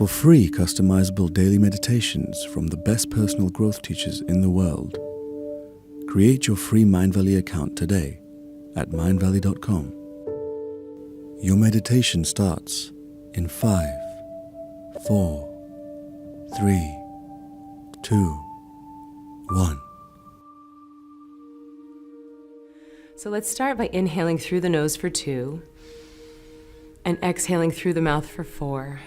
For free customizable daily meditations from the best personal growth teachers in the world, create your free Mindvalley account today at mindvalley.com. Your meditation starts in 5, 4, 3, 2, 1. So let's start by inhaling through the nose for 2 and exhaling through the mouth for 4.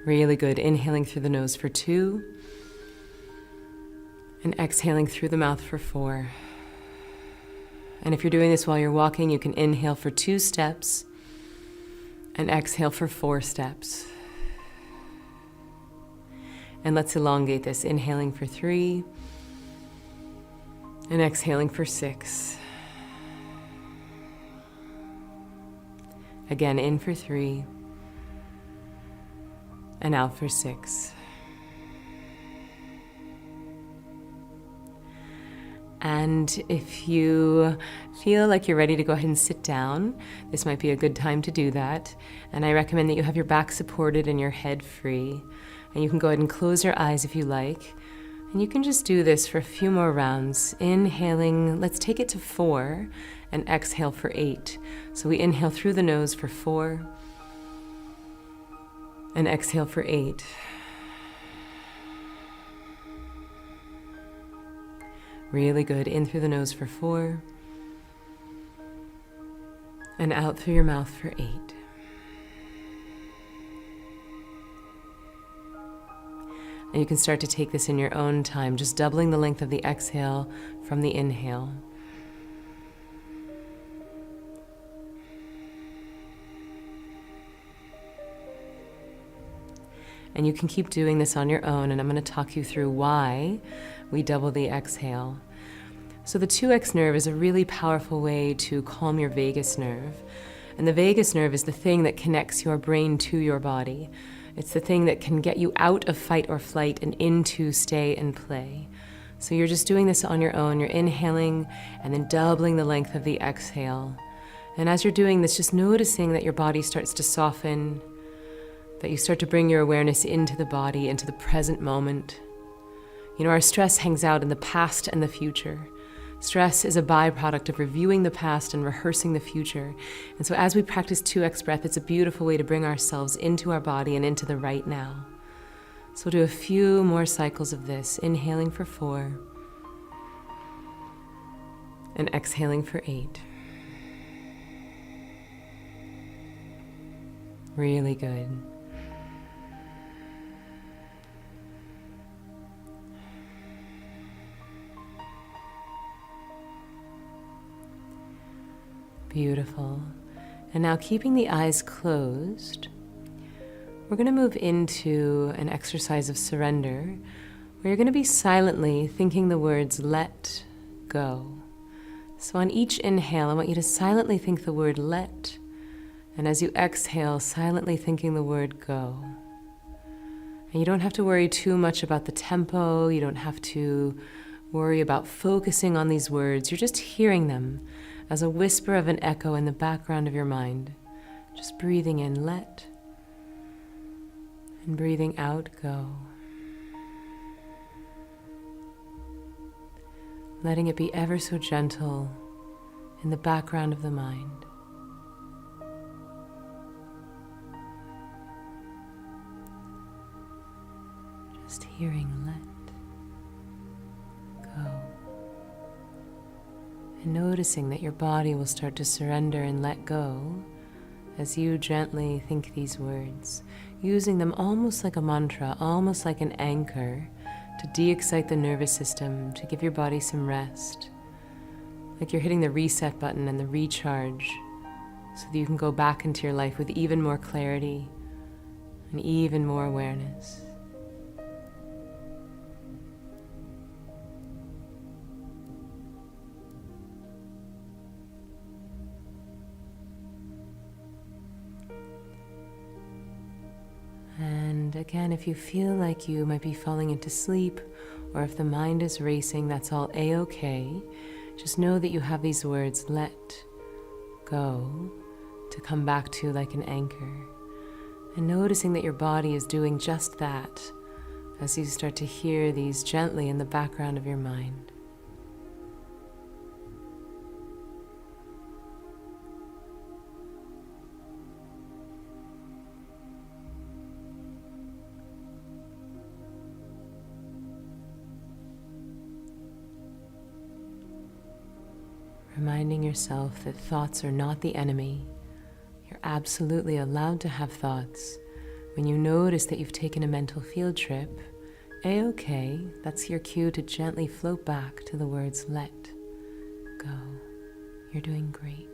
Really good. Inhaling through the nose for 2 and exhaling through the mouth for 4. And if you're doing this while you're walking, you can inhale for 2 steps and exhale for 4 steps. And let's elongate this, inhaling for 3 and exhaling for 6. Again, in for 3 and out for 6. And if you feel like you're ready to go ahead and sit down, this might be a good time to do that. And I recommend that you have your back supported and your head free. And you can go ahead and close your eyes if you like. And you can just do this for a few more rounds. Inhaling, let's take it to 4 and exhale for 8. So we inhale through the nose for 4 and exhale for 8. Really good. In through the nose for 4 and out through your mouth for 8. And you can start to take this in your own time, just doubling the length of the exhale from the inhale. And you can keep doing this on your own, and I'm going to talk you through why we double the exhale. So the 2x nerve is a really powerful way to calm your vagus nerve. And the vagus nerve is the thing that connects your brain to your body. It's the thing that can get you out of fight or flight and into stay and play. So you're just doing this on your own. You're inhaling and then doubling the length of the exhale. And as you're doing this, just noticing that your body starts to soften, that you start to bring your awareness into the body, into the present moment. You know, our stress hangs out in the past and the future. Stress is a byproduct of reviewing the past and rehearsing the future. And so as we practice 2x breath, it's a beautiful way to bring ourselves into our body and into the right now. So we'll do a few more cycles of this, inhaling for 4 and exhaling for 8. Really good. Beautiful. And now, keeping the eyes closed, we're going to move into an exercise of surrender where you're going to be silently thinking the words let go. So on each inhale, I want you to silently think the word let, and as you exhale, silently thinking the word go. And you don't have to worry too much about the tempo. You don't have to worry about focusing on these words. You're just hearing them as a whisper of an echo in the background of your mind. Just breathing in, let, and breathing out, go. Letting it be ever so gentle in the background of the mind. Just hearing let, go. And noticing that your body will start to surrender and let go as you gently think these words, using them almost like a mantra, almost like an anchor to de-excite the nervous system, to give your body some rest. Like you're hitting the reset button and the recharge so that you can go back into your life with even more clarity and even more awareness. And again, if you feel like you might be falling into sleep, or if the mind is racing, that's all a-okay. Just know that you have these words, let go, to come back to like an anchor. And noticing that your body is doing just that as you start to hear these gently in the background of your mind. Reminding yourself that thoughts are not the enemy. You're absolutely allowed to have thoughts. When you notice that you've taken a mental field trip, A-OK, that's your cue to gently float back to the words let go. You're doing great.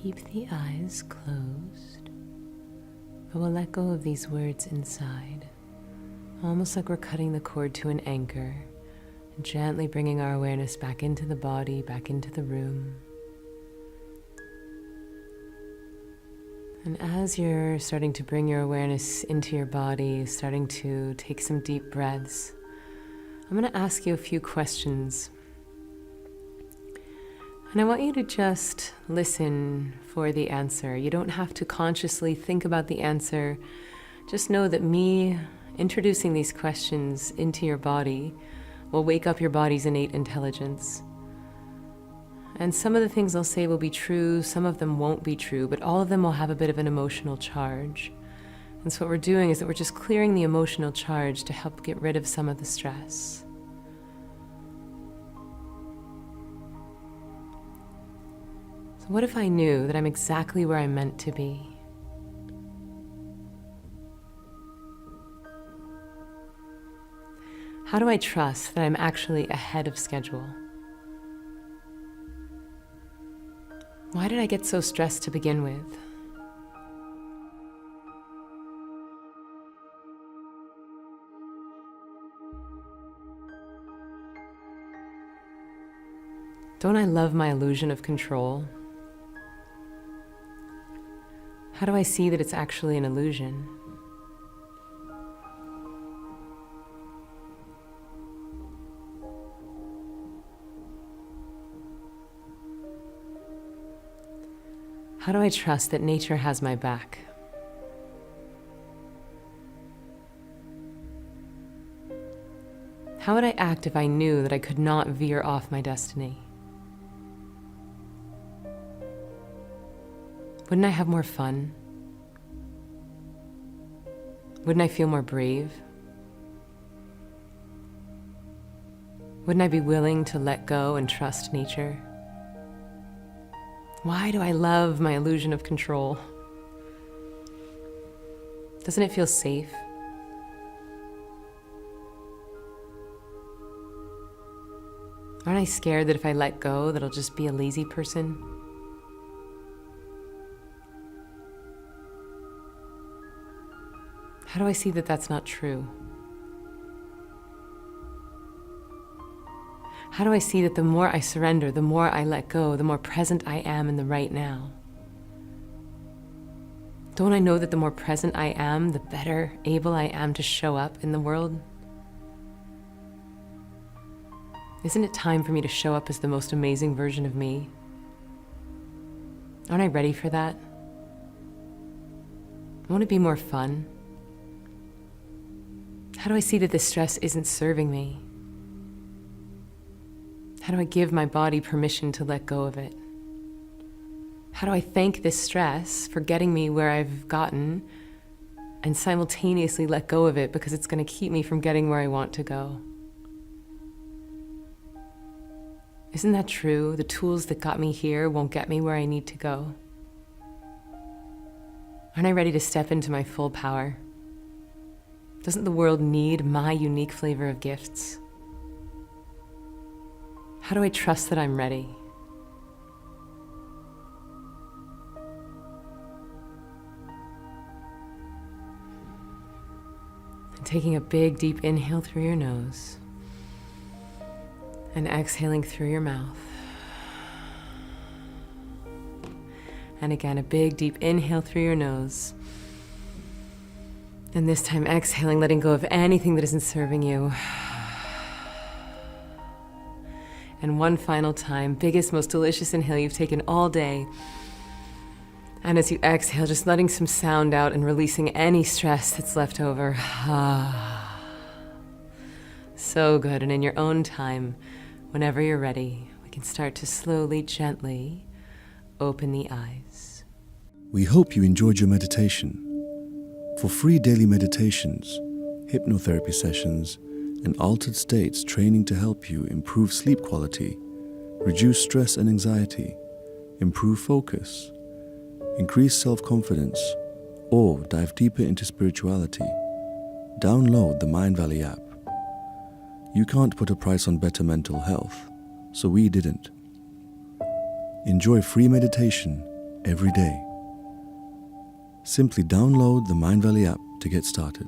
keep the eyes closed, but we'll let go of these words inside, almost like we're cutting the cord to an anchor, and gently bringing our awareness back into the body, back into the room. And as you're starting to bring your awareness into your body, starting to take some deep breaths, I'm going to ask you a few questions. And I want you to just listen for the answer. You don't have to consciously think about the answer. Just know that me introducing these questions into your body will wake up your body's innate intelligence. And some of the things I'll say will be true, some of them won't be true, but all of them will have a bit of an emotional charge. And so what we're doing is that we're just clearing the emotional charge to help get rid of some of the stress. So what if I knew that I'm exactly where I'm meant to be? How do I trust that I'm actually ahead of schedule? Why did I get so stressed to begin with? Don't I love my illusion of control? How do I see that it's actually an illusion? How do I trust that nature has my back? How would I act if I knew that I could not veer off my destiny? Wouldn't I have more fun? Wouldn't I feel more brave? Wouldn't I be willing to let go and trust nature? Why do I love my illusion of control? Doesn't it feel safe? Aren't I scared that if I let go, that I'll just be a lazy person? How do I see that that's not true? How do I see that the more I surrender, the more I let go, the more present I am in the right now? Don't I know that the more present I am, the better able I am to show up in the world? Isn't it time for me to show up as the most amazing version of me? Aren't I ready for that? Won't it be more fun? How do I see that this stress isn't serving me? How do I give my body permission to let go of it? How do I thank this stress for getting me where I've gotten and simultaneously let go of it because it's going to keep me from getting where I want to go? Isn't that true? The tools that got me here won't get me where I need to go. Aren't I ready to step into my full power? Doesn't the world need my unique flavor of gifts? How do I trust that I'm ready? And taking a big, deep inhale through your nose and exhaling through your mouth. And again, a big, deep inhale through your nose. And this time exhaling, letting go of anything that isn't serving you. And one final time, biggest, most delicious inhale you've taken all day. And as you exhale, just letting some sound out and releasing any stress that's left over. So good. And in your own time, whenever you're ready, we can start to slowly, gently open the eyes. We hope you enjoyed your meditation. For free daily meditations, hypnotherapy sessions, and altered states training to help you improve sleep quality, reduce stress and anxiety, improve focus, increase self-confidence, or dive deeper into spirituality, download the Mindvalley app. You can't put a price on better mental health, so we didn't. Enjoy free meditation every day. Simply download the Mindvalley app to get started.